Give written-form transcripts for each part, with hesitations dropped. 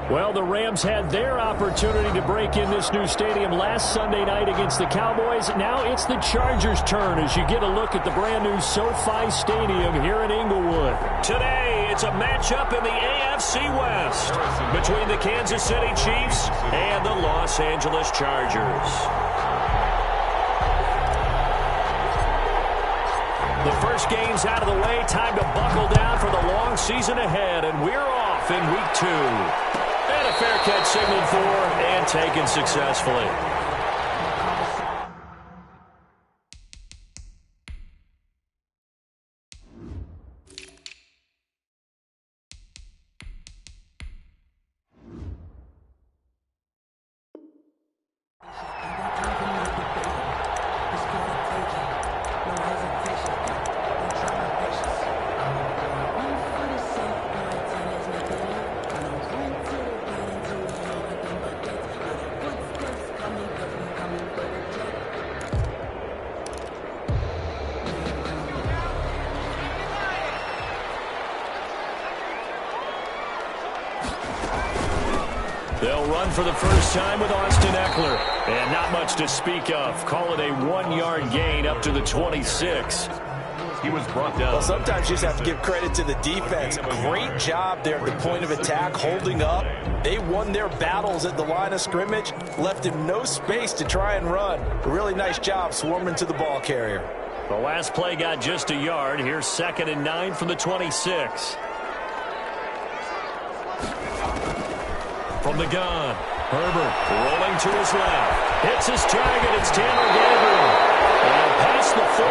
Well, the Rams had their opportunity to break in this new stadium last Sunday night against the Cowboys. Now it's the Chargers' turn as you get a look at the brand-new SoFi Stadium here in Inglewood. Today, it's a matchup in the AFC West between the Kansas City Chiefs and the Los Angeles Chargers. The first game's out of the way. Time to buckle down for the long season ahead, and we're off in Week 2. And a fair catch signaled for and taken successfully. They'll run for the first time with Austin Eckler. And not much to speak of. Call it a 1-yard gain up to the 26. He was brought down. Well, sometimes you just have to give credit to the defense. Great job there at the point of attack, holding up. They won their battles at the line of scrimmage, left him no space to try and run. A really nice job swarming to the ball carrier. The last play got just a yard. Here's 2nd and 9 from the 26. From the gun, Herbert rolling to his left. Hits his target. It's Tanner Gabriel. And past the 40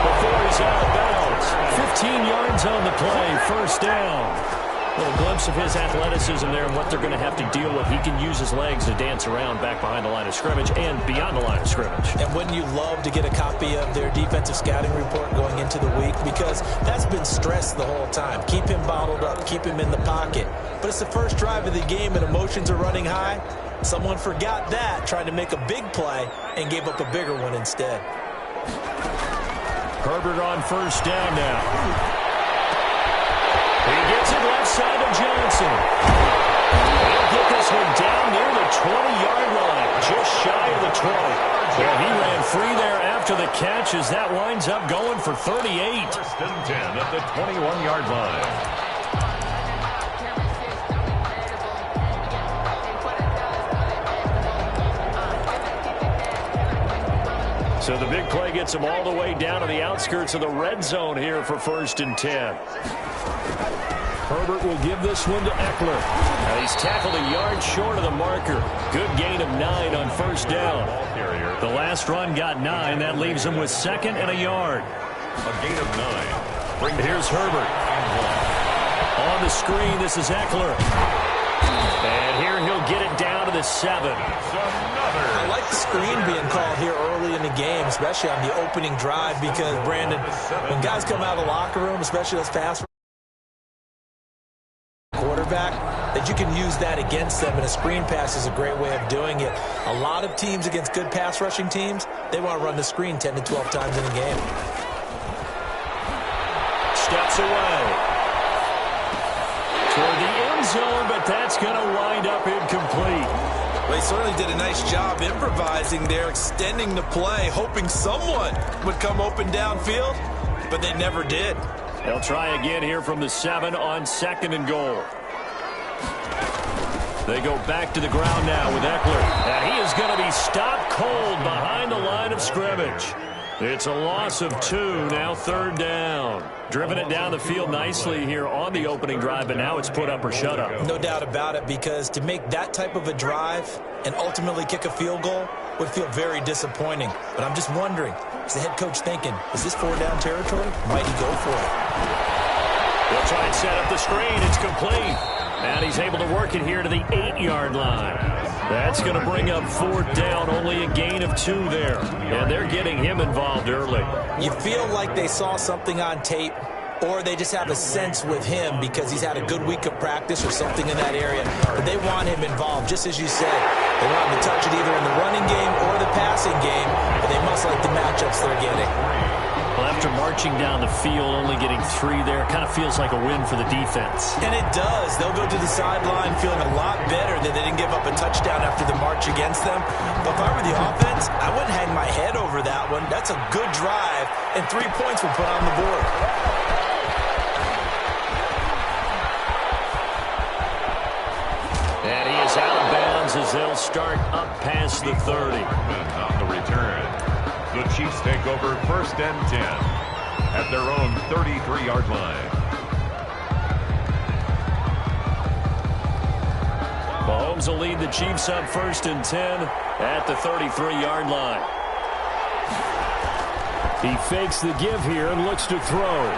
before he's out of bounds. 15 yards on the play. First down. A little glimpse of his athleticism there and what they're going to have to deal with. He can use his legs to dance around back behind the line of scrimmage and beyond the line of scrimmage. And wouldn't you love to get a copy of their defensive scouting report going into the week? Because that's been stressed the whole time. Keep him bottled up. Keep him in the pocket. But it's the first drive of the game and emotions are running high. Someone forgot that, trying to make a big play, and gave up a bigger one instead. Herbert on first down now. He gets it left side to Johnson. He'll get this one down near the 20-yard line, just shy of the 20. Well, he ran free there after the catch as that winds up going for 38. First and 10 at the 21-yard line. So the big play gets him all the way down to the outskirts of the red zone here for 1st and 10. Herbert will give this one to Eckler. Now he's tackled a yard short of the marker. Good gain of 9 on first down. The last run got 9. That leaves him with 2nd and a yard. A gain of 9. Here's Herbert. On the screen, this is Eckler. And here he'll get it down to the 7. I like the screen being called here early in the game, especially on the opening drive, because, Brandon, when guys come out of the locker room, especially those pass quarterback, that you can use that against them, and a screen pass is a great way of doing it. A lot of teams against good pass rushing teams, they want to run the screen 10 to 12 times in a game. Steps away toward the end zone, but that's going to wind up incomplete. Well, he certainly did a nice job improvising there, extending the play, hoping someone would come open downfield, but they never did. They'll try again here from the 7 on 2nd and goal. They go back to the ground now with Eckler. And he is going to be stopped cold behind the line of scrimmage. It's a loss of 2, now 3rd down. Driven it down the field nicely here on the opening drive, but now it's put up or shut up. No doubt about it, because to make that type of a drive and ultimately kick a field goal would feel very disappointing. But I'm just wondering, is the head coach thinking, is this 4-down territory? Might he go for it? They'll try and set up the screen. It's complete. And he's able to work it here to the 8-yard line. That's going to bring up 4th down, only a gain of 2 there. And they're getting him involved early. You feel like they saw something on tape, or they just have a sense with him because he's had a good week of practice or something in that area. But they want him involved, just as you said. They want him to touch it either in the running game or the passing game, but they must like the matchups they're getting. Well, after marching down the field, only getting 3 there, kind of feels like a win for the defense. And it does. They'll go to the sideline feeling a lot better that they didn't give up a touchdown after the march against them. But if I were the offense, I wouldn't hang my head over that one. That's a good drive, and 3 points were put on the board. And he is out of bounds as they'll start up past the 30. On the return. The Chiefs take over 1st and 10 at their own 33-yard line. Mahomes will lead the Chiefs up 1st and 10 at the 33-yard line. He fakes the give here and looks to throw.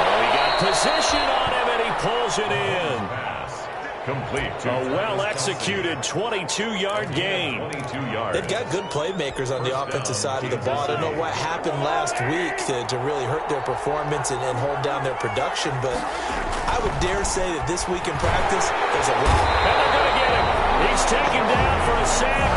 Oh, he got position on him, and he pulls it in. Complete. A well-executed 22-yard gain. 22 yards. They've got good playmakers on the offensive side of the ball. I don't know what happened last week to really hurt their performance and hold down their production, but I would dare say that this week in practice, there's a lot. And they're going to get him. He's taken down for a sack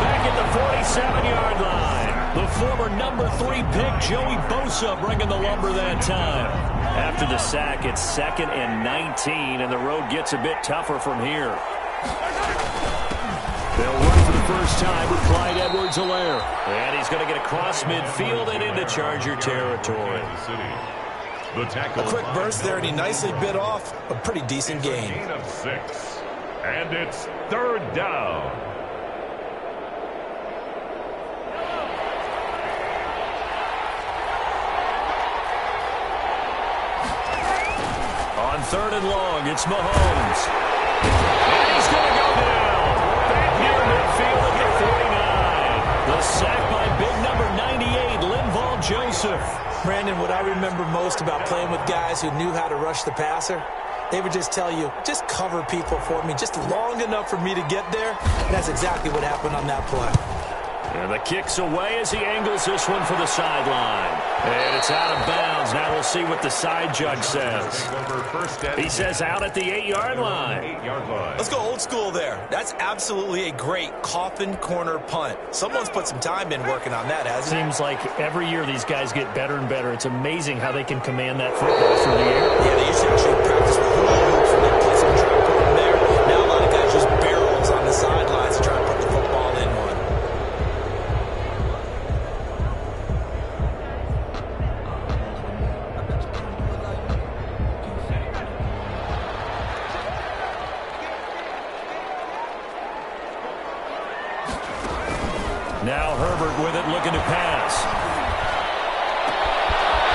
back at the 47-yard line. The former number 3 pick, Joey Bosa, bringing the lumber that time. After the sack, it's 2nd and 19, and the road gets a bit tougher from here. They'll run for the first time with Clyde Edwards-Helaire. And he's going to get across midfield and into Charger territory. A quick burst there, and he nicely bit off a pretty decent gain. Gain of 6. And it's 3rd down. On 3rd and long, it's Mahomes. And he's going to go down. Back near midfield at the 49. The sack by big number 98, Linval Joseph. Brandon, what I remember most about playing with guys who knew how to rush the passer, they would just tell you, just cover people for me, just long enough for me to get there. And that's exactly what happened on that play. And the kick's away as he angles this one for the sideline. And it's out of bounds. Now we'll see what the side judge says. He says out at the 8-yard line. Let's go old school there. That's absolutely a great coffin corner punt. Someone's put some time in working on that, hasn't it? Seems like every year these guys get better and better. It's amazing how they can command that football through the air. Yeah, they used to actually practice with hula hoops when they play some try to put them there. Now a lot of guys use barrels on the sidelines to try to put the football in one. Now Herbert with it, looking to pass.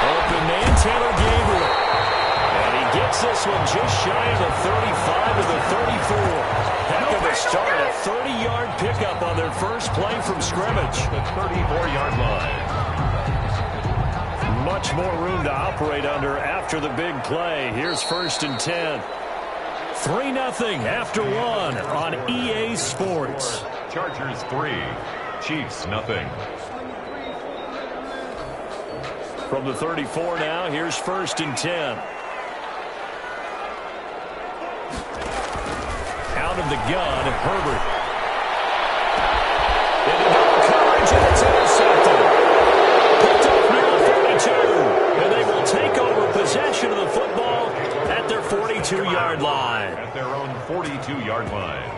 Open man, Taylor Gabriel. And he gets this one just shy of the 35 to the 34. Heck of a start, a 30-yard pickup on their first play from scrimmage. The 34-yard line. Much more room to operate under after the big play. Here's 1st and 10. 3-0 after 1 on EA Sports. Chargers 3. Chiefs, nothing. From the 34 now, here's 1st and 10. Out of the gun, Herbert. Into double coverage, and it's intercepted. Picked up near the 32. And they will take over possession of the football at their 42-yard line. At their own 42-yard line.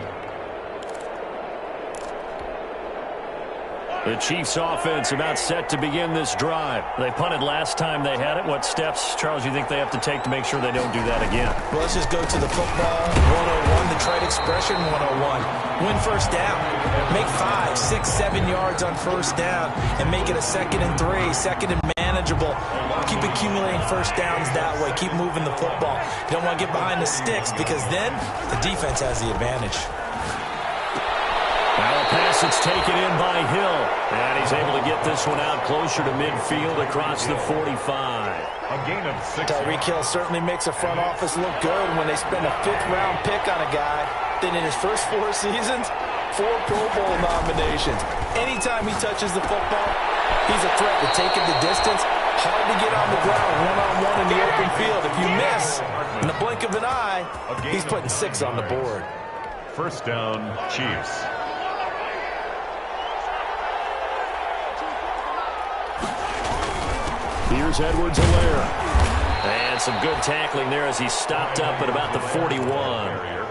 The Chiefs offense about set to begin this drive. They punted last time they had it. What steps, Charles, you think they have to take to make sure they don't do that again? Well, let's just go to the football 101, the trade expression 101. Win first down. Make 5, 6, 7 yards on first down and make it a 2nd and 3, 2nd and manageable. Keep accumulating first downs that way. Keep moving the football. You don't want to get behind the sticks because then the defense has the advantage. Now a pass that's taken in by Hill. And he's able to get this one out closer to midfield across the 45. A gain of 6. Tyreek Hill certainly makes a front office look good when they spend a 5th-round pick on a guy. Then in his first 4 seasons, 4 Pro Bowl nominations. Anytime he touches the football, he's a threat to take it the distance. Hard to get on the ground one-on-one in the open field. If you miss, in the blink of an eye, he's putting 6 on the board. First down, Chiefs. Here's Edwards-Helaire. And some good tackling there as he stopped up at about the 41.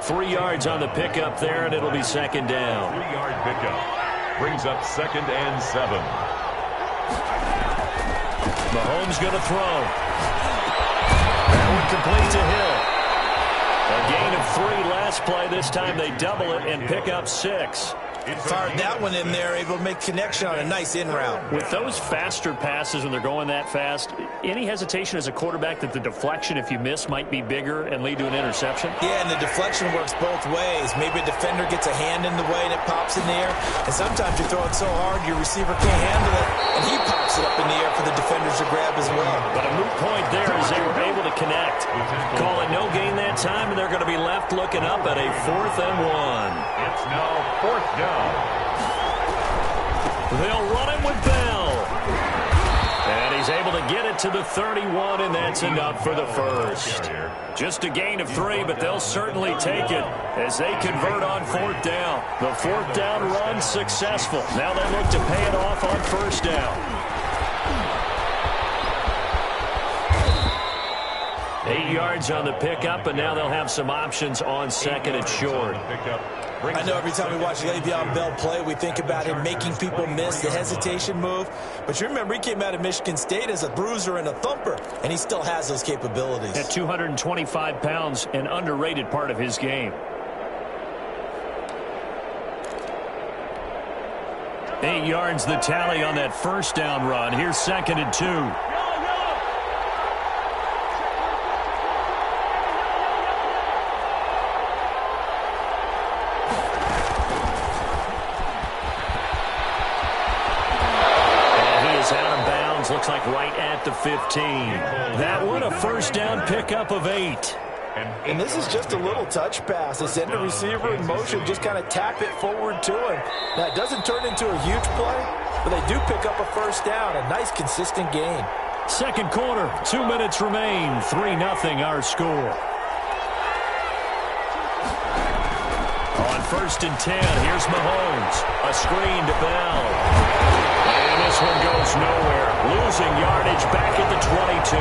3 yards on the pickup there, and it'll be second down. 3-yard pickup. Brings up 2nd and 7. Mahomes going to throw. That one complete to Hill. A gain of 3 last play. This time they double it and pick up 6. Fired that one in there, able to make connection on a nice in route. With those faster passes when they're going that fast, any hesitation as a quarterback that the deflection, if you miss, might be bigger and lead to an interception? Yeah, and the deflection works both ways. Maybe a defender gets a hand in the way and it pops in the air. And sometimes you throw it so hard your receiver can't handle it, and he pops it up in the air for the defenders to grab as well. But a moot point there as they were able to connect. Call it no gain that time, and they're going to be left looking up at a 4th and 1. It's now 4th down. They'll run him with Bell. And he's able to get it to the 31, and that's enough for the first. Just a gain of 3, but they'll certainly take it as they convert on 4th down. The 4th down run successful. Now they look to pay it off on 1st down. 8 yards on the pickup, and now they'll have some options on 2nd and short. I know every time we watch Le'Veon Bell play, we think about him making people miss the hesitation move. But you remember he came out of Michigan State as a bruiser and a thumper, and he still has those capabilities. At 225 pounds, an underrated part of his game. 8 yards the tally on that 1st down run. Here's 2nd and 2. Looks like right at the 15. That one a 1st down pickup of 8. And this is just a little touch pass. They send a receiver in motion, just kind of tap it forward to him. Now, it doesn't turn into a huge play, but they do pick up a 1st down. A nice, consistent gain. 2nd quarter, 2 minutes remain. 3-0 our score. On 1st and 10, here's Mahomes. A screen to Bell. And this one goes nowhere. Losing yardage back at the 22.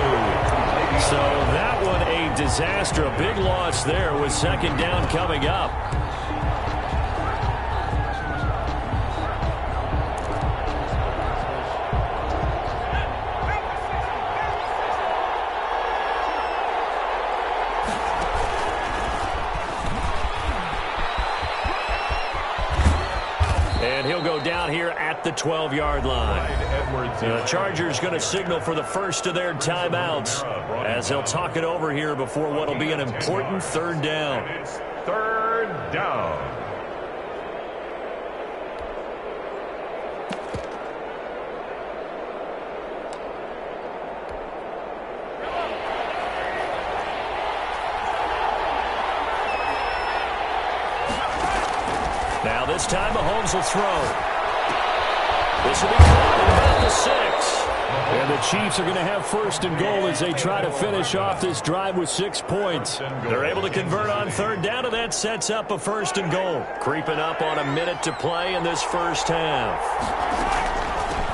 So that one a disaster. A big loss there with 2nd down coming up. And he'll go down here at the 12-yard line. The Chargers going to signal for the first of their timeouts as they'll talk it over here before what will be an important 3rd down. It's 3rd down. Now this time Mahomes will throw. This will be caught at about the 6. And the Chiefs are going to have 1st and goal as they try to finish off this drive with 6 points. They're able to convert on 3rd down, and that sets up a 1st and goal. Creeping up on a minute to play in this 1st half.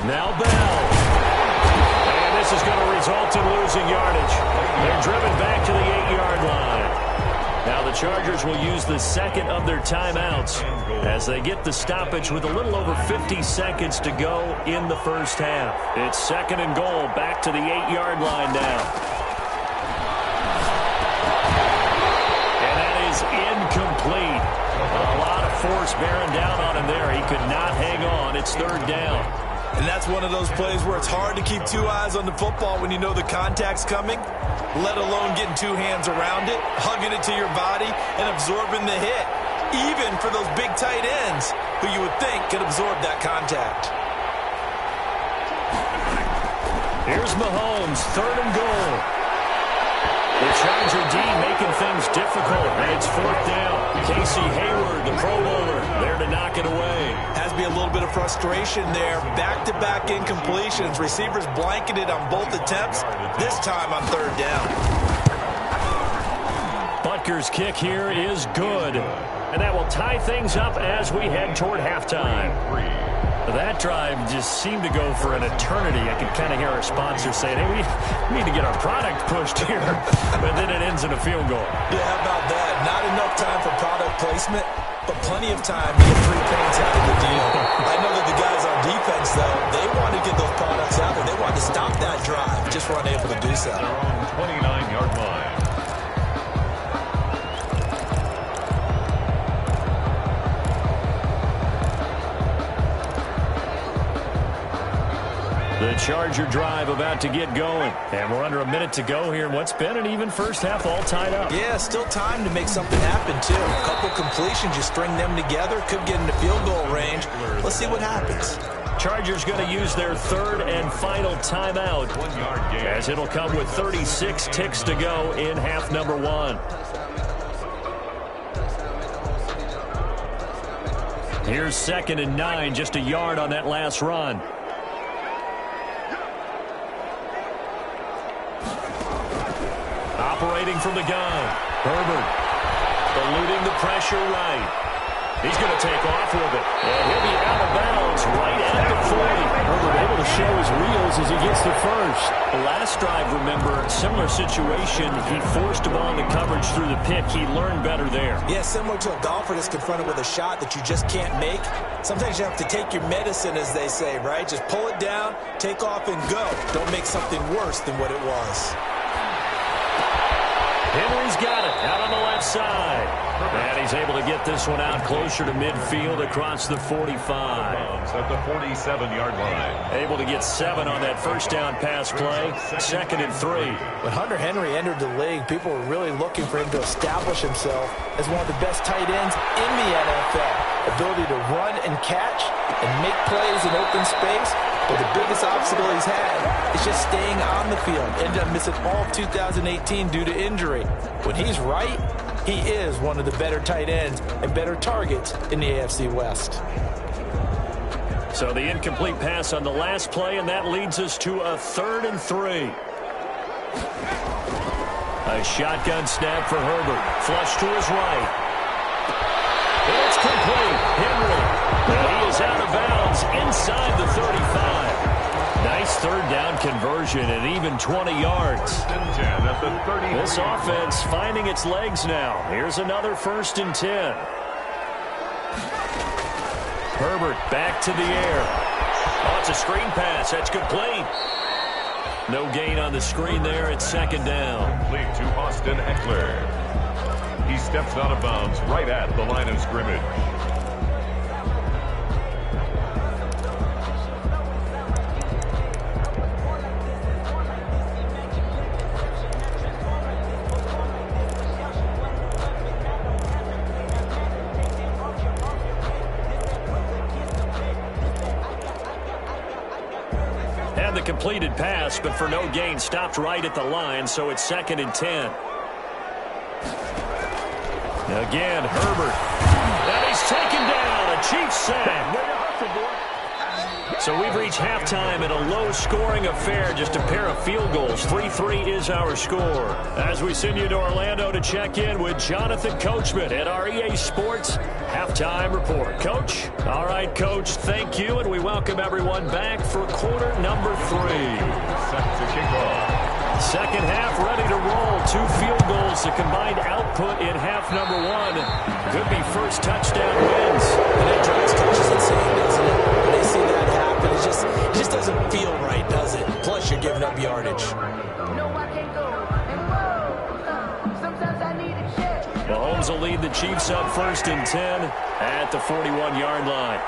Now Bell. And this is going to result in losing yardage. They're driven back to the 8-yard line. Now the Chargers will use the 2nd of their timeouts as they get the stoppage with a little over 50 seconds to go in the 1st half. It's 2nd and goal, back to the 8-yard line now. And that is incomplete. A lot of force bearing down on him there. He could not hang on. It's 3rd down. And that's one of those plays where it's hard to keep 2 eyes on the football when you know the contact's coming, let alone getting 2 hands around it, hugging it to your body, and absorbing the hit, even for those big tight ends who you would think could absorb that contact. Here's Mahomes, 3rd and goal. The Charger D making things difficult, and it's 4th down. Casey Hayward, the Pro Bowler, there to knock it away. Has to be a little bit of frustration there. Back-to-back incompletions. Receivers blanketed on both attempts, this time on 3rd down. Butker's kick here is good. And that will tie things up as we head toward halftime. That drive just seemed to go for an eternity. I could kind of hear our sponsor saying, hey, we need to get our product pushed here. But then it ends in a field goal. Yeah, how about that? Not enough time for product placement, but plenty of time to get 3 points out of the deal. I know that the guys on defense, though, they wanted to get those products out there. They wanted to stop that drive, just weren't able to do so. Their own 29-yard line. The Charger drive about to get going. And we're under a minute to go here in what's been an even first half, all tied up. Yeah, still time to make something happen, too. A couple completions, you string them together, could get into field goal range. Let's see what happens. Chargers going to use their 3rd and final timeout, as it'll come with 36 ticks to go in half number 1. Here's 2nd and 9, just a yard on that last run. Operating from the gun, Herbert, eluding the pressure right. He's going to take off with it, and he'll be out of bounds right at the 40. Herbert able to show his wheels as he gets the first. The last drive, remember, similar situation. He forced a ball into coverage through the pick. He learned better there. Yeah, similar to a golfer that's confronted with a shot that you just can't make. Sometimes you have to take your medicine, as they say, right? Just pull it down, take off, and go. Don't make something worse than what it was. Henry's got it out on the left side. And he's able to get this one out closer to midfield across the 45. At the 47-yard line. Able to get 7 on that first down pass play. 2nd and 3. When Hunter Henry entered the league, people were really looking for him to establish himself as one of the best tight ends in the NFL. Ability to run and catch and make plays in open space. But the biggest obstacle he's had is just staying on the field. Ended up missing all of 2018 due to injury. When he's right, he is one of the better tight ends and better targets in the AFC West. So the incomplete pass on the last play, and that leads us to a 3rd and 3. A shotgun snap for Herbert. Flush to his right. It's complete. Henry. And he is out of bounds inside the 35. Nice 3rd down conversion and even 20 yards. This offense finding its legs now. Here's another 1st and 10. Herbert back to the air. Oh, it's a screen pass. That's complete. No gain on the screen there. It's 2nd down. Complete to Austin Eckler. He steps out of bounds right at the line of scrimmage. The completed pass, but for no gain, stopped right at the line, so it's 2nd and 10. Again, Herbert. And he's taken down. A Chiefs sack. So we've reached halftime in a low-scoring affair, just a pair of field goals. 3-3 is our score. As we send you to Orlando to check in with Jonathan Coachman at our EA Sports Halftime Report. Coach? All right, Coach, thank you, and we welcome everyone back for quarter number 3. Set to kick off. Second half ready to roll. 2 field goals, the combined output in half number 1. Could be first touchdown wins. And that drives coaches insane, doesn't it? When they see that happen, it just doesn't feel right, does it? Plus, you're giving up yardage. Mahomes will lead the Chiefs up 1st and 10 at the 41-yard line.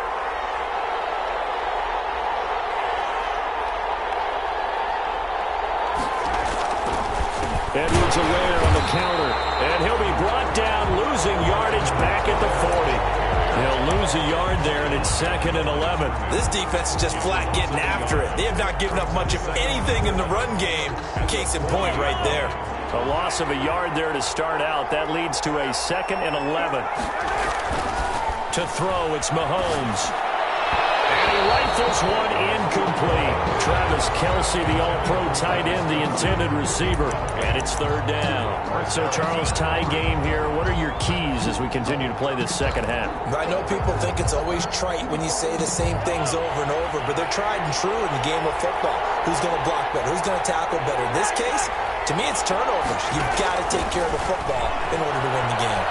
Edwards aware on the counter, and he'll be brought down, losing yardage back at the 40. He'll lose a yard there, and it's 2nd and 11. This defense is just flat getting after it. They have not given up much of anything in the run game. Case in point right there. A loss of a yard there to start out. That leads to a 2nd and 11. To throw, it's Mahomes. And he rifles one incomplete. Travis Kelce, the all-pro tight end, the intended receiver. And it's third down. So, Charles, tie game here. What are your keys as we continue to play this second half? I know people think it's always trite when you say the same things over and over, but they're tried and true in the game of football. Who's going to block better? Who's going to tackle better? In this case, to me, it's turnovers. You've got to take care of the football in order to win the game.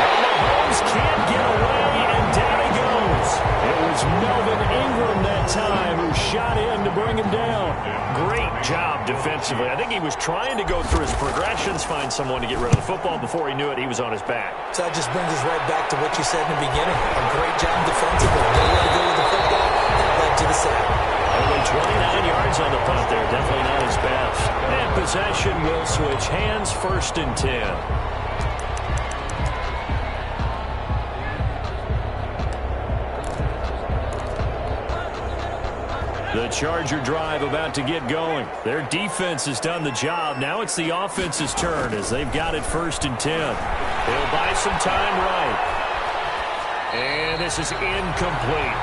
Mahomes can't get away, and down he goes. It was Melvin Ingram that time who shot in to bring him down. Great job defensively. I think he was trying to go through his progressions, find someone to get rid of the football. Before he knew it, he was on his back. So that just brings us right back to what you said in the beginning. A great job defensively. They let to go with the football. That led to the sack. Only 29 yards on the punt there. Definitely not his best. And possession will switch hands, 1st and 10. The Charger drive about to get going. Their defense has done the job. Now it's the offense's turn as they've got it 1st and 10. They'll buy some time right. And this is incomplete.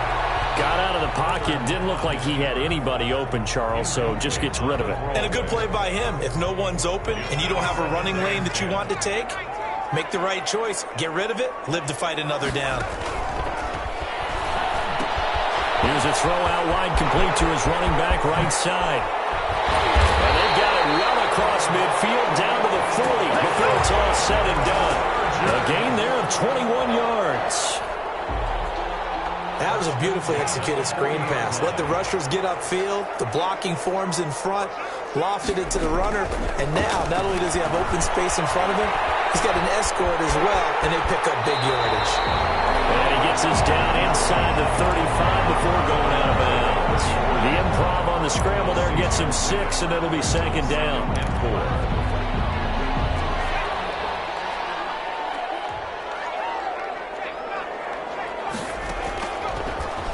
Got out of the pocket. Didn't look like he had anybody open, Charles, so just gets rid of it. And a good play by him. If no one's open and you don't have a running lane that you want to take, make the right choice. Get rid of it. Live to fight another down. Here's a throw out wide, complete to his running back right side. And they've got it well across midfield down to the 40 before it's all said and done. A gain there of 21 yards. That was a beautifully executed screen pass. Let the rushers get upfield. The blocking forms in front. Lofted it to the runner. And now, not only does he have open space in front of him, he's got an escort as well, and they pick up big yardage. And he gets us down inside the 35 before going out of bounds. The improv on the scramble there gets him 6, and it'll be 2nd down and 4.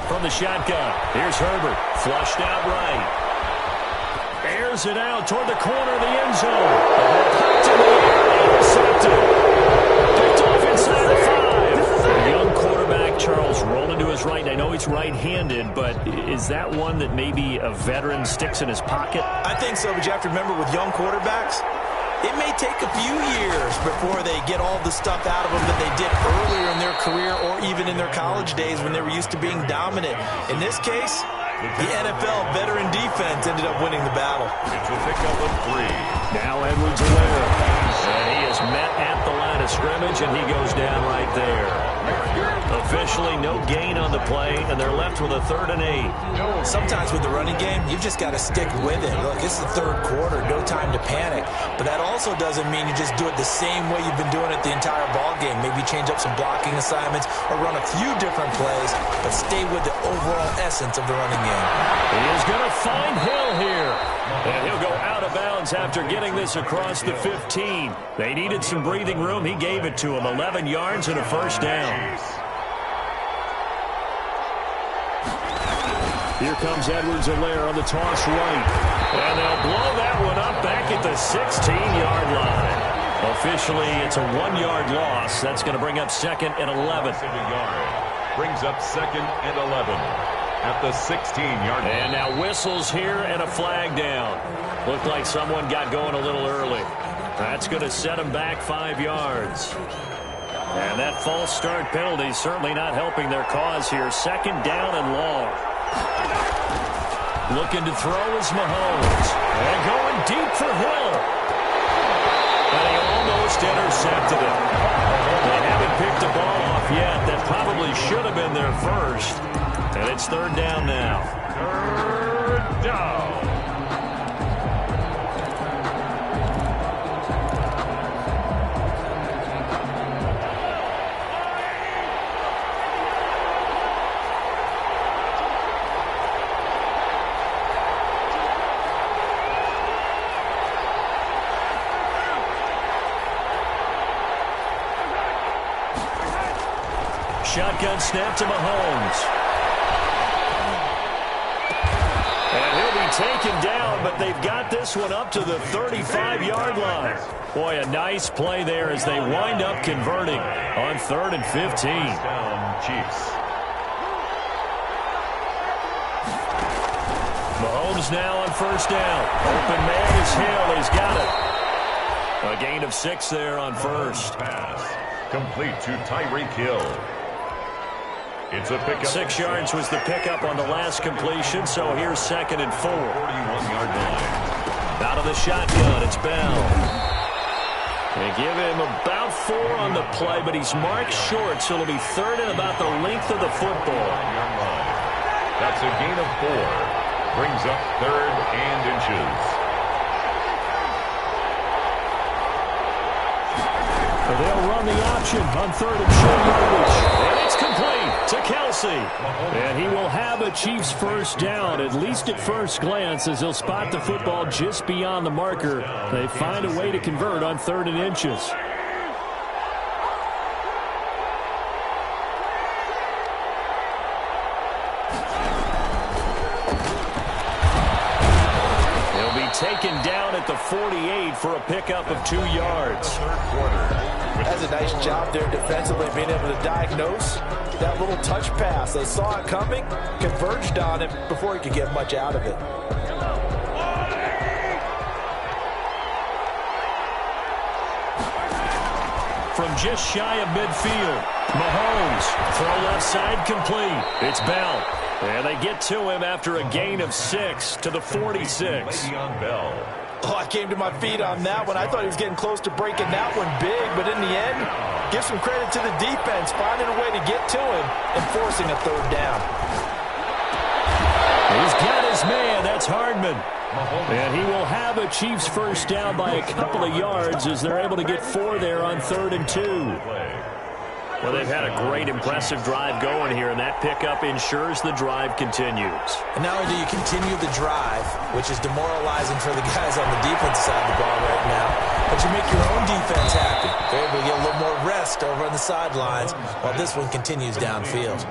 From the shotgun, here's Herbert, flushed out right. Airs it out toward the corner of the end zone. Popped in the air, intercepted. Picked off inside the 5. A young quarterback, Charles, rolling to his right. I know he's right-handed, but is that one that maybe a veteran sticks in his pocket? I think so, but you have to remember with young quarterbacks, it may take a few years before they get all the stuff out of them that they did earlier in their career or even in their college days when they were used to being dominant. In this case, the NFL veteran defense ended up winning the battle. It's a pickup of 3. Now Edwards-Helaire. And he is met at the line of scrimmage, and he goes down right there. Officially no gain on the play, and they're left with a 3rd and 8. Sometimes with the running game, you've just got to stick with it. Look, it's the 3rd quarter, no time to panic. But that also doesn't mean you just do it the same way you've been doing it the entire ball game. Maybe change up some blocking assignments or run a few different plays, but stay with the overall essence of the running game. He is going to find Hill here. And he'll go out of bounds after getting this across the 15. They needed some breathing room. He gave it to him. 11 yards and a 1st down. Here comes Edwards-Helaire on the toss right. And they'll blow that one up back at the 16-yard line. Officially, it's a 1-yard loss. That's going to bring up 2nd and 11. Brings up 2nd and 11 at the 16-yard line. And now whistles here and a flag down. Looked like someone got going a little early. That's going to set him back 5 yards. And that false start penalty certainly not helping their cause here. 2nd down and long. Looking to throw is Mahomes. And going deep for Hill. And he almost intercepted it. They haven't picked the ball off yet. That probably should have been their first. And it's 3rd down now. 3rd down. Shotgun snap to Mahomes. And he'll be taken down, but they've got this one up to the 35-yard line. Boy, a nice play there as they wind up converting on 3rd and 15. Down, Chiefs. Mahomes now on first down. Open man is Hill. He's got it. A gain of 6 there on first. Pass complete to Tyreek Hill. It's a pickup. 6 yards was the pickup on the last completion, so here's 2nd and 4. 41-yard line. Out of the shotgun, it's Bell. They give him about 4 on the play, but he's marked short, so it'll be 3rd and about the length of the football. That's a gain of 4. Brings up 3rd and inches. They'll run the option on 3rd and short yardage. And it's complete to Kelsey. And he will have a Chiefs first down, at least at first glance, as he'll spot the football just beyond the marker. They find a way to convert on 3rd and inches. He'll be taken down at the 48 for a pickup of 2 yards. Third quarter. That's a nice job there defensively, being able to diagnose that little touch pass. They saw it coming, converged on it before he could get much out of it. From just shy of midfield, Mahomes, throw left side complete. It's Bell. And they get to him after a gain of 6 to the 46. Le'Veon Bell. Oh, I came to my feet on that one. I thought he was getting close to breaking that one big, but in the end, give some credit to the defense, finding a way to get to him and forcing a 3rd down. He's got his man. That's Hardman. And he will have a Chiefs first down by a couple of yards as they're able to get 4 there on 3rd and 2. Well, they've had a great, impressive drive going here, and that pickup ensures the drive continues. And not only do you continue the drive, which is demoralizing for the guys on the defensive side of the ball right now, but you make your own defense happy. They're able to get a little more rest over on the sidelines while this one continues downfield.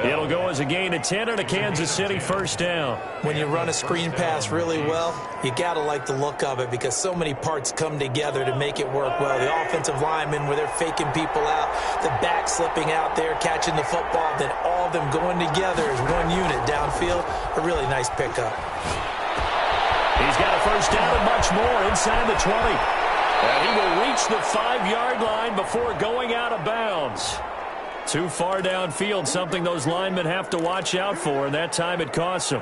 It'll go as a gain of 10 and a Kansas City first down. When you run a screen pass really well, you got to like the look of it because so many parts come together to make it work well. The offensive linemen, where they're faking people out, the back slipping out there, catching the football, then all of them going together as one unit downfield. A really nice pickup. He's got a first down and much more inside the 20. And he will reach the 5-yard line before going out of bounds. Too far downfield, something those linemen have to watch out for, and that time it costs them.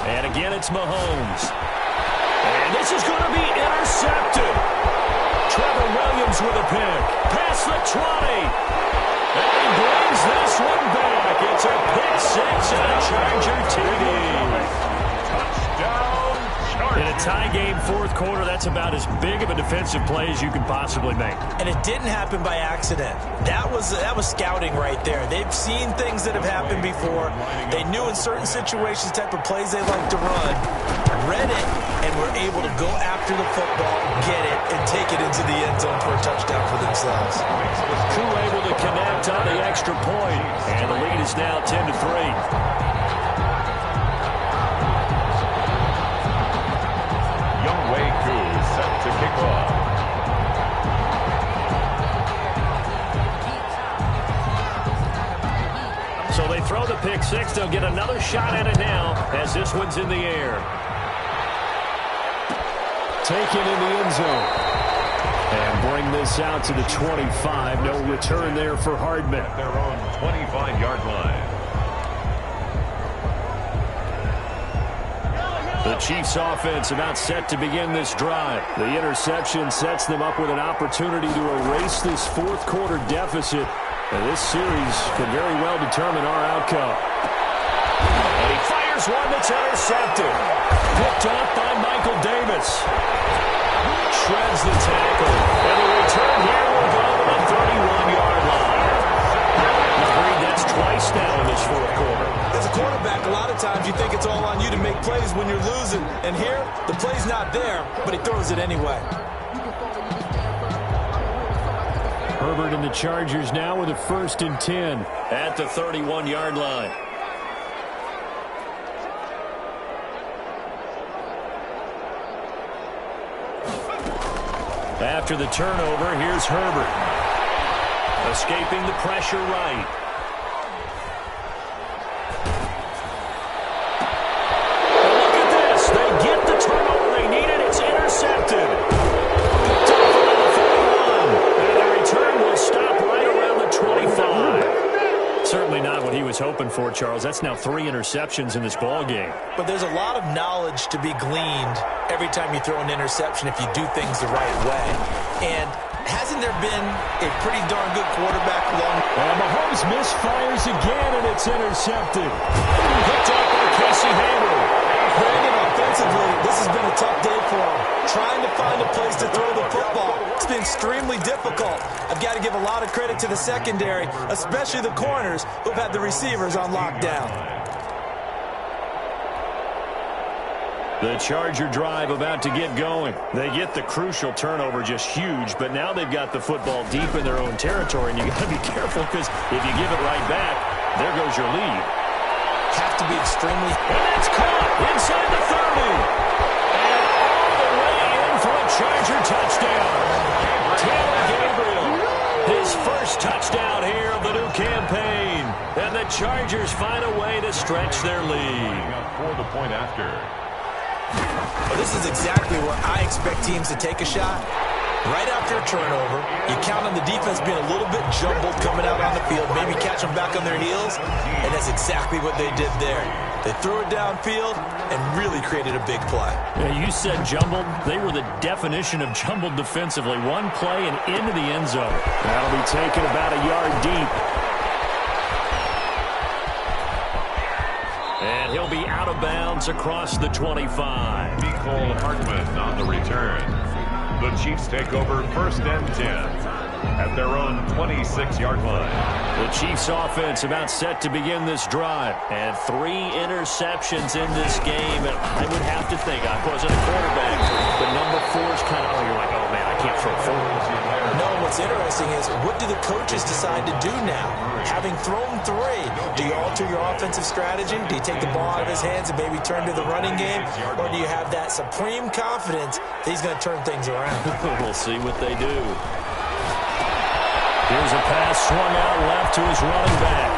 And again, it's Mahomes. And this is going to be intercepted. Trevor Williams with a pick. Past the 20. And he brings this one back. It's a pick 6 and a Charger TD. Touchdown, Charger. In a tie game, 4th quarter, that's about as big of a defensive play as you can possibly make. And it didn't happen by accident. That was scouting right there. They've seen things that have happened before. They knew in certain situations type of plays they like to run, read it, and were able to go after the football, get it, and take it into the end zone for a touchdown for themselves. Crew able to connect on the extra point, and the lead is now 10-3. Set to kick off. So they throw the pick 6. They'll get another shot at it now as this one's in the air. Taken in the end zone. And bring this out to the 25. No return there for Hardman. At their own 25-yard line. The Chiefs offense about set to begin this drive. The interception sets them up with an opportunity to erase this 4th quarter deficit. And this series could very well determine our outcome. And he fires one that's intercepted. Picked up by Michael Davis. Shreds the tackle. And the return here will go to the 31-yard line. Agreed, that's twice now in this 4th quarter. As a quarterback, a lot of times you think it's all on you to make plays when you're losing. And here, the play's not there, but he throws it anyway. Herbert and the Chargers now with a 1st and 10 at the 31-yard line. After the turnover, here's Herbert. Escaping the pressure right. And look at this. They get the turnover they needed. It's intercepted. Picked off around the 41. And the return will stop right around the 25. Certainly not what he was hoping for, Charles. That's now 3 interceptions in this ball game. But there's a lot of knowledge to be gleaned every time you throw an interception if you do things the right way. And hasn't there been a pretty darn good quarterback along? And Mahomes misfires again, and it's intercepted. Picked up by Casey Hayward. Brandon, offensively, this has been a tough day for him. Trying to find a place to throw the football. It's been extremely difficult. I've got to give a lot of credit to the secondary, especially the corners who've had the receivers on lockdown. The Charger drive about to get going. They get the crucial turnover, just huge, but now they've got the football deep in their own territory, and you got to be careful because if you give it right back, there goes your lead. Have to be extremely... And that's caught inside the 30. And all the way in for a Charger touchdown. Taylor Gabriel, his first touchdown here of the new campaign. And the Chargers find a way to stretch their lead. For the point after. Well, this is exactly where I expect teams to take a shot. Right after a turnover, you count on the defense being a little bit jumbled coming out on the field, maybe catch them back on their heels, and that's exactly what they did there. They threw it downfield and really created a big play. Yeah, you said jumbled. They were the definition of jumbled defensively. One play and into the end zone. That'll be taken about a yard deep. And he'll be out of bounds across the 25. Nicole Hartman on the return. The Chiefs take over 1st and 10 at their own 26-yard line. The Chiefs offense about set to begin this drive. And 3 interceptions in this game. And I would have to think, I wasn't a quarterback, but number 4 is kind of, you're like, oh man, I can't throw 4. No, what's interesting is what do the coaches decide to do now? Having thrown 3, do you alter your offensive strategy? Do you take the ball out of his hands and maybe turn to the running game? Or do you have that supreme confidence that he's going to turn things around? We'll see what they do. Here's a pass swung out left to his running back.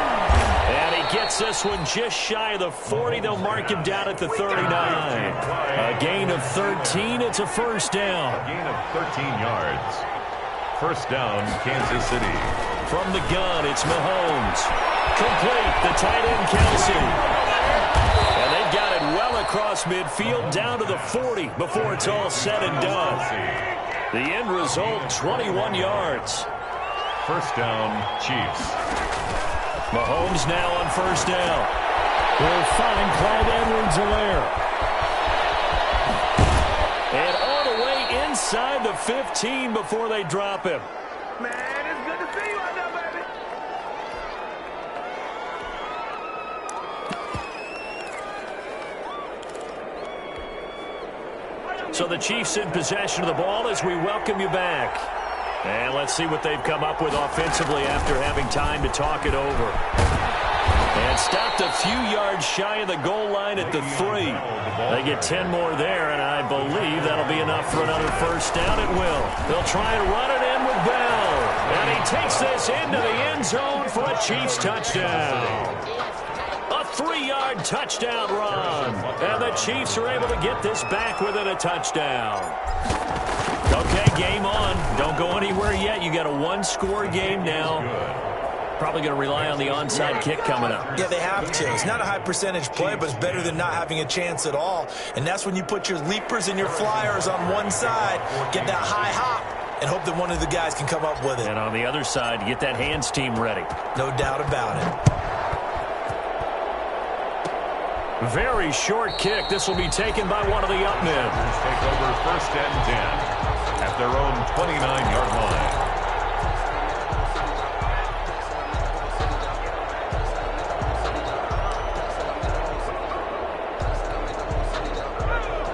And he gets this one just shy of the 40. They'll mark him down at the 39. A gain of 13. It's a first down. A gain of 13 yards. First down, Kansas City. From the gun, it's Mahomes. Complete, the tight end, Kelsey. And they've got it well across midfield, down to the 40 before it's all said and done. The end result, 21 yards. First down, Chiefs. Mahomes now on first down. Will find Clyde Edwards-Helaire. And all the way inside the 15 before they drop him. Man, it's good to see you out there, baby. So the Chiefs in possession of the ball as we welcome you back. And let's see what they've come up with offensively after having time to talk it over. And stopped a few yards shy of the goal line at the 3. They get 10 more there, and I believe that'll be enough for another first down. It will. They'll try and run it in with Bell. And he takes this into the end zone for a Chiefs touchdown. A 3-yard touchdown run. And the Chiefs are able to get this back within a touchdown. Okay, game on. Don't go anywhere yet. You got a 1-score game now. Probably going to rely on the onside kick coming up. Yeah, they have to. It's not a high percentage play, but it's better than not having a chance at all. And that's when you put your leapers and your flyers on one side, get that high hop, and hope that one of the guys can come up with it. And on the other side, get that hands team ready. No doubt about it. Very short kick. This will be taken by one of the up men. Take over 1st and 10 at their own 29-yard line.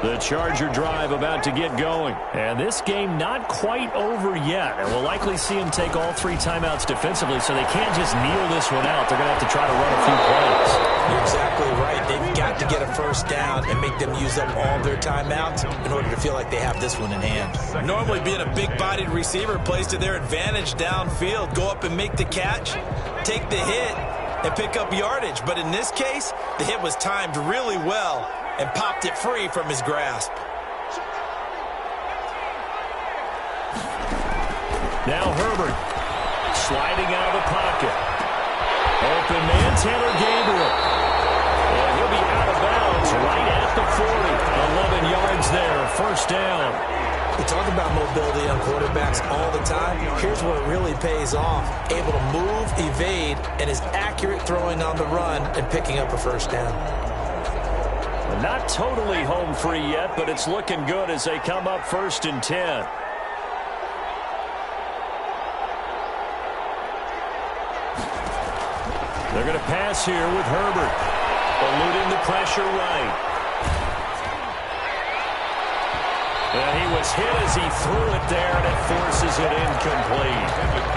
The Charger drive about to get going. And this game not quite over yet. And we'll likely see them take all 3 timeouts defensively, so they can't just kneel this one out. They're going to have to try to run a few plays. You're exactly right. They've got to get a first down and make them use up all their timeouts in order to feel like they have this one in hand. Normally being a big-bodied receiver plays to their advantage downfield. Go up and make the catch, take the hit, and pick up yardage. But in this case, the hit was timed really well and popped it free from his grasp. Now Herbert sliding out of the pocket. Open man, Taylor Gabriel. And he'll be out of bounds right at the 40. 11 yards there, first down. We talk about mobility on quarterbacks all the time. Here's where it really pays off. Able to move, evade, and is accurate throwing on the run and picking up a first down. Not totally home free yet, but it's looking good as they come up 1st and 10. They're going to pass here with Herbert, eluding the pressure right. And he was hit as he threw it there, and it forces it incomplete.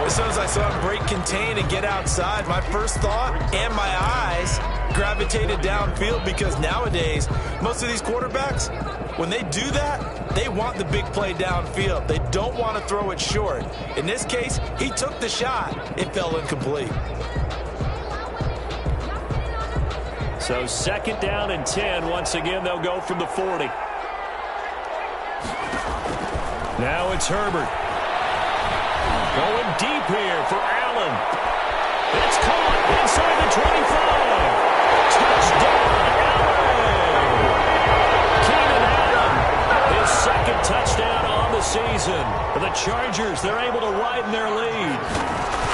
As soon as I saw him break contain and get outside, my first thought and my eyes gravitated downfield, because nowadays, most of these quarterbacks, when they do that, they want the big play downfield. They don't want to throw it short. In this case, he took the shot. It fell incomplete. So 2nd down and 10. Once again, they'll go from the 40. Now it's Herbert. Going deep here for Allen. It's caught inside the 25. Touchdown, Allen! Keenan Allen, his 2nd touchdown on the season. For the Chargers, they're able to widen their lead.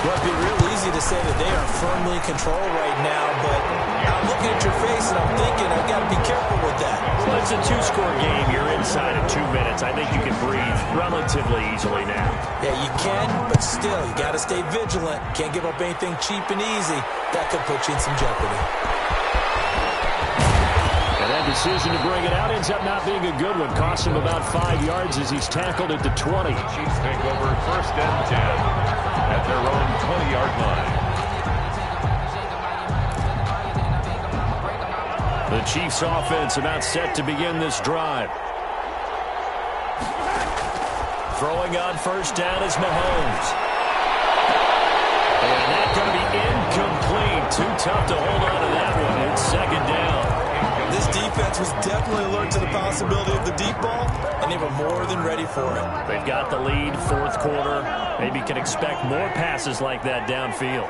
Well, it'd be real easy to say that they are firmly in control right now, but I'm looking at your face and I'm thinking I've got to be careful with that. Well, it's a 2-score game. You're inside of 2 minutes. I think you can breathe relatively easily now. Yeah, you can, but still, you got to stay vigilant. Can't give up anything cheap and easy. That could put you in some jeopardy. And that decision to bring it out ends up not being a good one. Cost him about 5 yards as he's tackled at the 20. Chiefs take over 1st and 10 at their own 20-yard line. The Chiefs offense about set to begin this drive. Throwing on 1st down is Mahomes. And that's going to be incomplete. Too tough to hold on to that one. It's 2nd down. This defense was definitely alert to the possibility of the deep ball, and they were more than ready for it. They've got the lead, 4th quarter. Maybe can expect more passes like that downfield.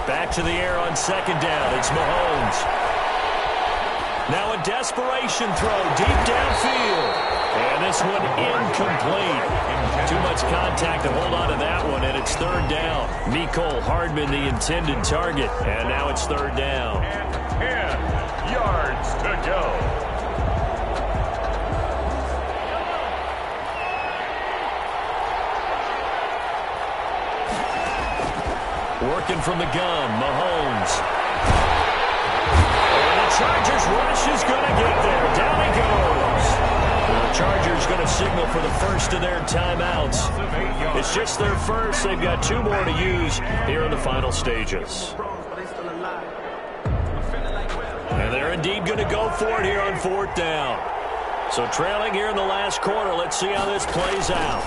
Back to the air on 2nd down. It's Mahomes. Now a desperation throw deep downfield. And this one incomplete. Too much contact to hold on to that one, and it's 3rd down. Mecole Hardman, the intended target, and now it's 3rd down. 10 yards to go. Working from the gun, Mahomes. And the Chargers rush is going to get there. Down he goes. The Chargers going to signal for the first of their timeouts. It's just their first. They've got 2 more to use here in the final stages. And they're indeed going to go for it here on 4th down. So trailing here in the last quarter. Let's see how this plays out.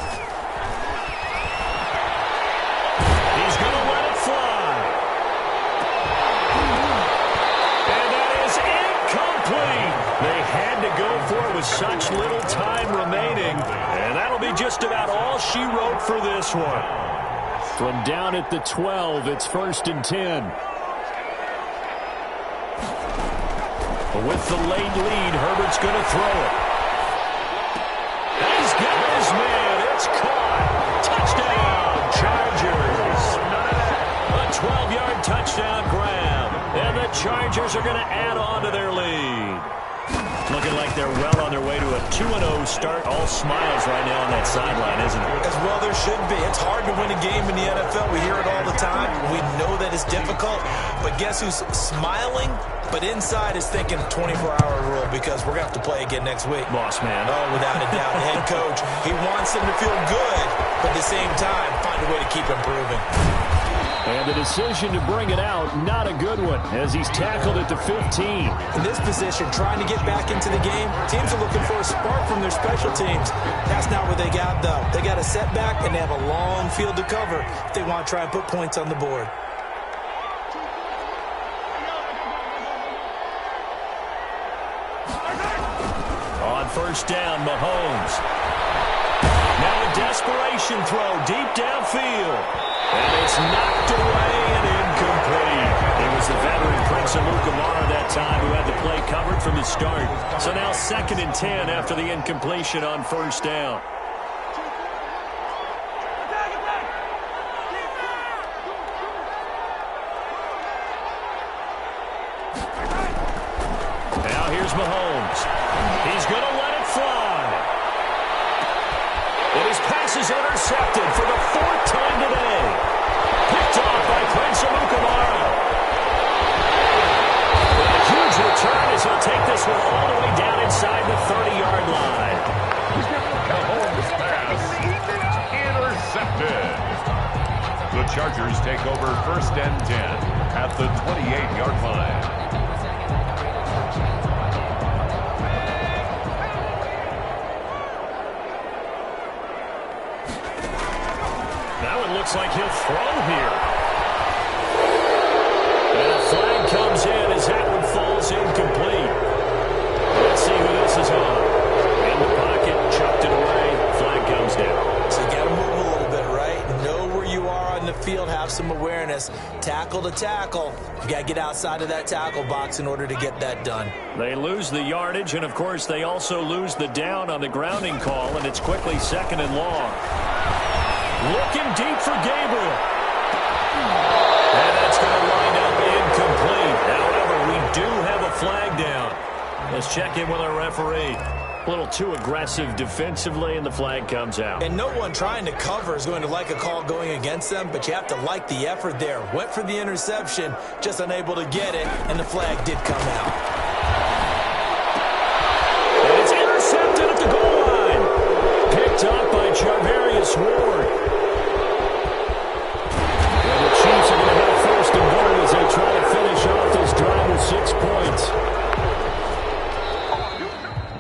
He's going to let it fly. And that is incomplete. They had to go for it with such little time remaining. And that'll be just about all she wrote for this one. From down at the 12, it's 1st and 10. With the late lead, Herbert's going to throw it. He's got his man. It's caught. Touchdown, Chargers. A 12-yard touchdown grab. And the Chargers are going to add on to their lead. looking like they're well on their way to a 2-0 start. All smiles right now on that sideline, isn't it? As well there should be. It's hard to win a game in the NFL. We hear it all the time. We know that it's difficult. But guess who's smiling? But inside is thinking 24-hour rule because we're going to have to play again next week. Boss man. Oh, without a doubt. The head coach, he wants them to feel good, but at the same time, find a way to keep improving. And the decision to bring it out, not a good one, as he's tackled at the 15. In this position, trying to get back into the game, teams are looking for a spark from their special teams. That's not what they got, though. They got a setback, and they have a long field to cover if they want to try and put points on the board. On first down, Mahomes. Now a desperation throw deep downfield. And it's knocked away and incomplete. It was the veteran Prince Amukamara that time who had the play covered from the start. So now 2nd and 10 after the incompletion on first down. Now here's Mahomes. He's going to let it fly. And his pass is intercepted for the 4th time today. Picked off by Prince Amukamara. A huge return as he'll take this one all the way down inside the 30-yard line. Mahomes' pass intercepted. The Chargers take over 1st and 10 at the 28-yard line. Looks like he'll throw here. And a flag comes in as that one falls incomplete. Let's see who this is on. In the pocket, chucked it away. Flag comes down. So you got to move a little bit, right? Know where you are on the field, have some awareness. Tackle to tackle. You got to get outside of that tackle box in order to get that done. They lose the yardage, and of course they also lose the down on the grounding call, and it's quickly 2nd and long. Looking deep for Gabriel. And that's going to line up incomplete. However, we do have a flag down. Let's check in with our referee. A little too aggressive defensively, and the flag comes out. And no one trying to cover is going to like a call going against them, but you have to like the effort there. Went for the interception, just unable to get it, and the flag did come out. And it's intercepted at the goal line. Picked up by Charvarius Ward. Chiefs are going to have 1st and goal as they try to finish off this drive with 6 points.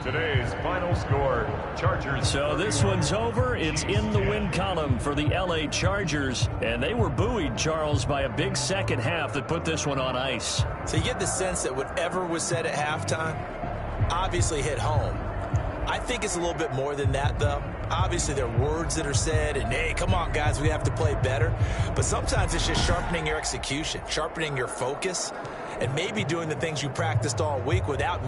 Today's final score, Chargers. So this one's over. It's in the win column for the L.A. Chargers. And they were buoyed, Charles, by a big second half that put this one on ice. So you get the sense that whatever was said at halftime obviously hit home. I think it's a little bit more than that, though. Obviously, there are words that are said, and, hey, come on, guys, we have to play better. But sometimes it's just sharpening your execution, sharpening your focus, and maybe doing the things you practiced all week without